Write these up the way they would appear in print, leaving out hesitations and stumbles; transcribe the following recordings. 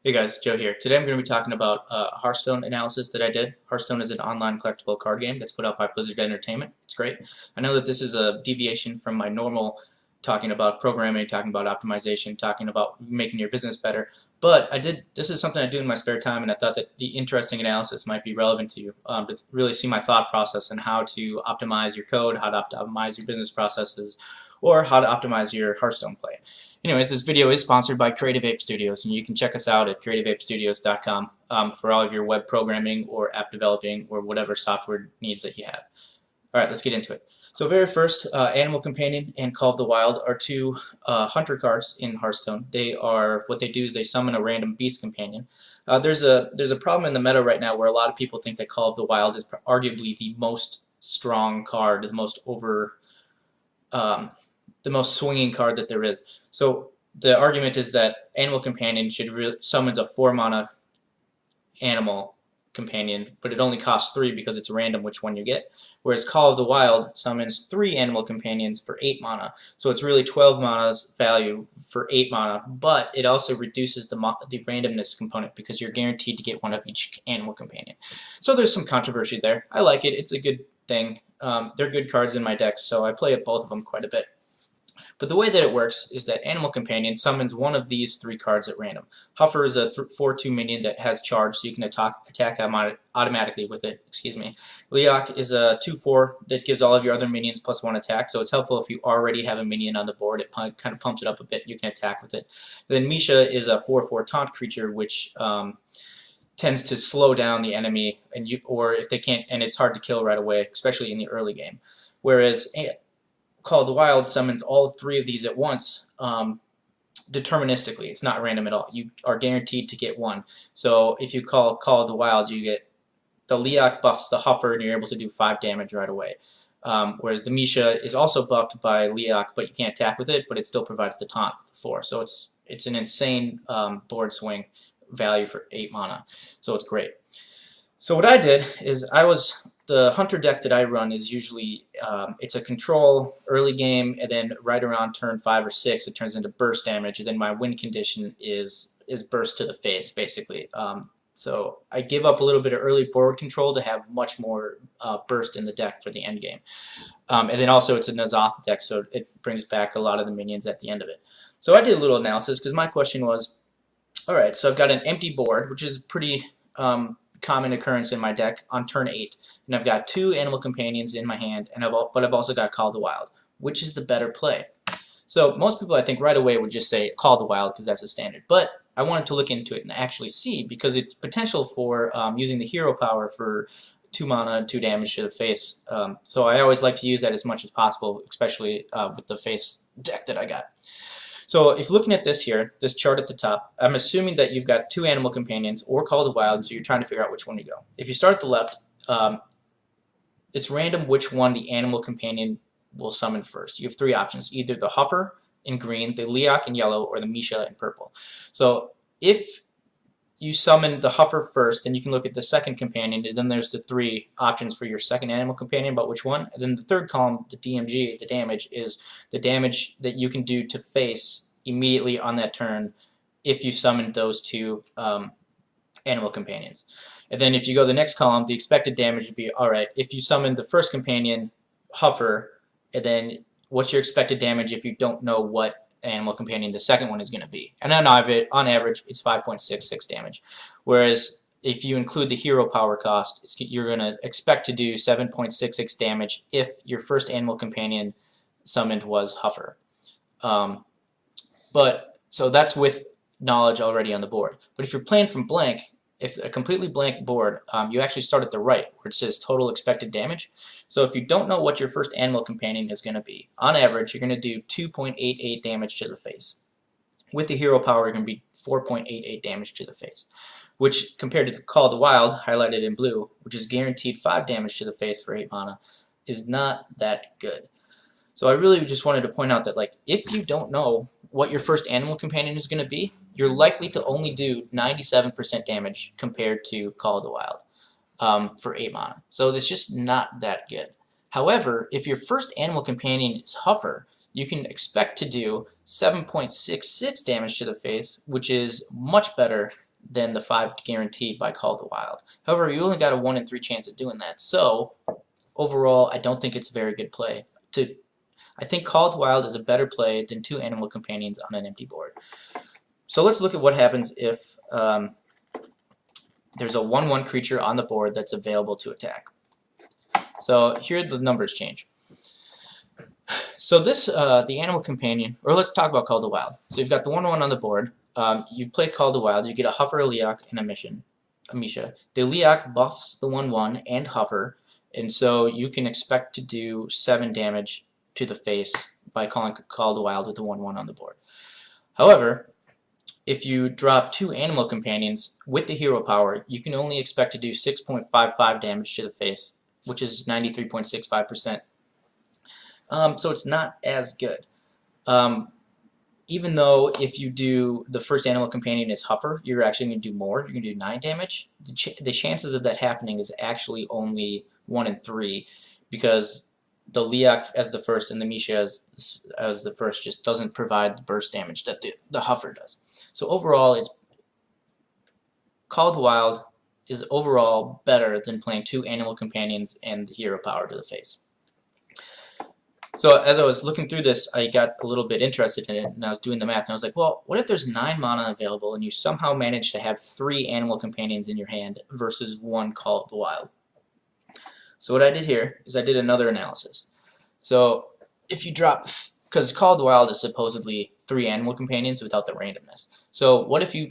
Hey guys, Joe here. Today I'm going to be talking about a Hearthstone analysis that I did. Hearthstone is an online collectible card game that's put out by Blizzard Entertainment. It's great. I know that this is a deviation from my normal talking about programming, talking about optimization, talking about making your business better, but this is something I do in my spare time, and I thought that the interesting analysis might be relevant to you, to really see my thought process and how to optimize your code, how to optimize your business processes, or how to optimize your Hearthstone play. Anyways, this video is sponsored by Creative Ape Studios, and you can check us out at creativeapestudios.com for all of your web programming or app developing or whatever software needs that you have. All right, let's get into it. So very first, Animal Companion and Call of the Wild are two hunter cards in Hearthstone. What they do is they summon a random beast companion. There's a problem in the meta right now where a lot of people think that Call of the Wild is arguably the most strong card, um, the most swinging card that there is. So the argument is that Animal Companion summons a 4-mana animal companion, but it only costs 3 because it's random which one you get. Whereas Call of the Wild summons 3 animal companions for 8 mana. So it's really 12 mana's value for 8 mana, but it also reduces the randomness component because you're guaranteed to get one of each animal companion. So there's some controversy there. I like it. It's a good thing. They're good cards in my deck, so I play both of them quite a bit. But the way that it works is that Animal Companion summons one of these 3 cards at random. Huffer is a 4/2 minion that has charge, so you can attack automatically with it. Excuse me. Leok is a 2/4 that gives all of your other minions +1 attack, so it's helpful if you already have a minion on the board. It kind of pumps it up a bit. You can attack with it. Then Misha is a 4/4 taunt creature, which tends to slow down the enemy, or if they can't, and it's hard to kill right away, especially in the early game. Whereas Call of the Wild summons all 3 of these at once deterministically. It's not random at all. You are guaranteed to get one. So if you Call of the Wild, you get the Leok buffs the Huffer, and you're able to do 5 damage right away. Whereas the Misha is also buffed by Leok, but you can't attack with it, but it still provides the taunt 4. So it's an insane board swing value for 8 mana. So it's great. So what I did is the hunter deck that I run is usually it's a control early game, and then right around turn 5 or 6 it turns into burst damage, and then my win condition is burst to the face basically. So I give up a little bit of early board control to have much more burst in the deck for the end game. And then also it's a N'Zoth deck, so it brings back a lot of the minions at the end of it. So I did a little analysis because my question was, all right, so I've got an empty board, which is pretty common occurrence in my deck on turn 8, and I've got 2 animal companions in my hand, but I've also got Call of the Wild. Which is the better play? So most people I think right away would just say Call of the Wild because that's a standard, but I wanted to look into it and actually see, because it's potential for using the hero power for 2 mana and 2 damage to the face. So I always like to use that as much as possible, especially with the face deck that I got. So if looking at this here, this chart at the top, I'm assuming that you've got 2 animal companions or Call of the Wild, so you're trying to figure out which one to go. If you start at the left, it's random which one the animal companion will summon first. You have 3 options, either the Huffer in green, the Leok in yellow, or the Misha in purple. So if you summon the Huffer first, then you can look at the second companion, and then there's the 3 options for your second animal companion, but which one? And then the third column, the DMG, the damage, is the damage that you can do to face immediately on that turn if you summon those 2 animal companions. And then if you go to the next column, the expected damage would be, alright, if you summon the first companion, Huffer, and then what's your expected damage if you don't know what animal companion the second one is going to be. And on average, it's 5.66 damage. Whereas if you include the hero power cost, you're going to expect to do 7.66 damage if your first animal companion summoned was Huffer. So that's with knowledge already on the board. But if you're playing from blank, if a completely blank board, you actually start at the right where it says total expected damage. So if you don't know what your first animal companion is going to be, on average you're going to do 2.88 damage to the face. With the hero power, you're going to be 4.88 damage to the face, which compared to the Call of the Wild, highlighted in blue, which is guaranteed 5 damage to the face for 8 mana, is not that good. So I really just wanted to point out that, like, if you don't know what your first animal companion is going to be, you're likely to only do 97% damage compared to Call of the Wild for 8 mana. So it's just not that good. However, if your first animal companion is Huffer, you can expect to do 7.66 damage to the face, which is much better than the 5 guaranteed by Call of the Wild. However, you only got a 1 in 3 chance of doing that. So overall, I don't think it's a very good play. I think Call of the Wild is a better play than 2 Animal Companions on an empty board. So let's look at what happens if there's a 1/1 creature on the board that's available to attack. So here the numbers change. So this, the Animal Companion, or let's talk about Call of the Wild. So you've got the 1/1 on the board. You play Call of the Wild, you get a Huffer, a Leok, and a Misha. The Leok buffs the 1/1 and Huffer, and so you can expect to do 7 damage to the face by calling Call of the Wild with the 1/1 on the board. However, if you drop 2 Animal Companions with the hero power, you can only expect to do 6.55 damage to the face, which is 93.65%. So it's not as good. Even though if you do the first Animal Companion is Huffer, you're actually going to do more. You're going to do 9 damage. The chances of that happening is actually only 1 in 3, because the Leok as the first and the Misha as the first just doesn't provide the burst damage that the Huffer does. So overall, Call of the Wild is overall better than playing 2 Animal Companions and the hero power to the face. So as I was looking through this, I got a little bit interested in it, and I was doing the math, and I was like, well, what if there's 9 mana available and you somehow manage to have 3 Animal Companions in your hand versus 1 Call of the Wild? So what I did here is I did another analysis. So if you drop, because Call of the Wild is supposedly 3 Animal Companions without the randomness. So what if you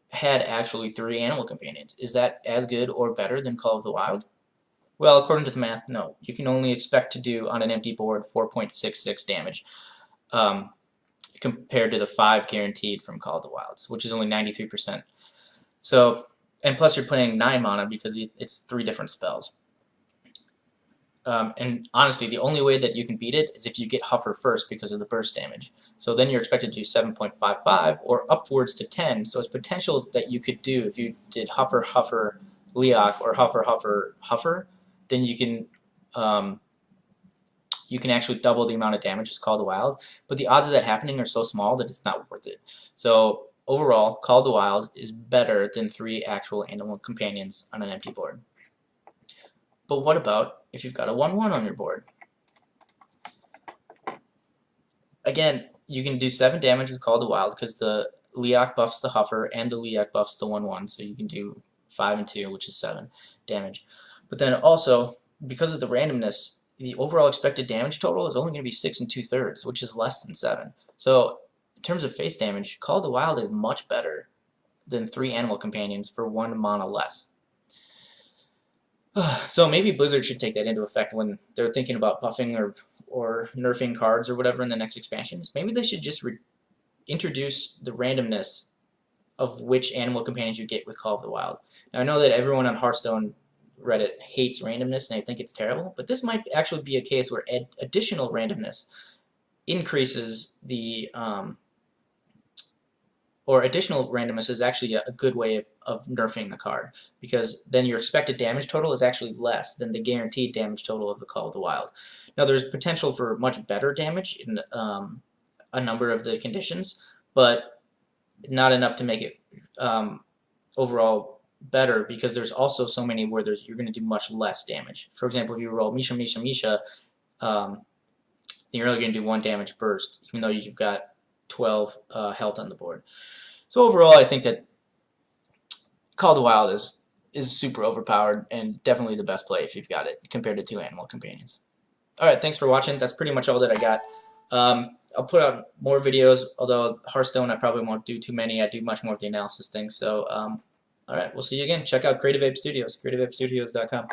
had actually 3 Animal Companions? Is that as good or better than Call of the Wild? Well, according to the math, no. You can only expect to do on an empty board 4.66 damage compared to the 5 guaranteed from Call of the Wilds, which is only 93%. So, and plus you're playing 9 mana because it's 3 different spells. And honestly, the only way that you can beat it is if you get Huffer first because of the burst damage. So then you're expected to do 7.55 or upwards to 10. So it's potential that you could do, if you did Huffer, Huffer, Leok, or Huffer, Huffer, Huffer, then you can actually double the amount of damage as Call of the Wild. But the odds of that happening are so small that it's not worth it. So overall, Call of the Wild is better than 3 actual Animal Companions on an empty board. But what about if you've got a 1/1 on your board? Again, you can do 7 damage with Call of the Wild because the Leok buffs the Huffer and the Leok buffs the 1/1, so you can do 5 and 2, which is 7 damage. But then also, because of the randomness, the overall expected damage total is only going to be 6 2/3, which is less than 7. So in terms of face damage, Call of the Wild is much better than 3 Animal Companions for 1 mana less. So maybe Blizzard should take that into effect when they're thinking about buffing or nerfing cards or whatever in the next expansions. Maybe they should just introduce the randomness of which Animal Companions you get with Call of the Wild. Now I know that everyone on Hearthstone Reddit hates randomness and they think it's terrible, but this might actually be a case where additional randomness increases the or additional randomness is actually a good way of nerfing the card, because then your expected damage total is actually less than the guaranteed damage total of the Call of the Wild. Now there's potential for much better damage in a number of the conditions, but not enough to make it overall better, because there's also so many where you're going to do much less damage. For example, if you roll Misha, Misha, Misha, you're only going to do 1 damage burst, even though you've got 12 health on the board. So overall, I think that Call of the Wild is super overpowered and definitely the best play if you've got it compared to 2 Animal Companions. Alright, thanks for watching. That's pretty much all that I got. I'll put out more videos, although Hearthstone I probably won't do too many. I do much more of the analysis thing. So, alright, we'll see you again. Check out Creative Ape Studios, creativeapestudios.com.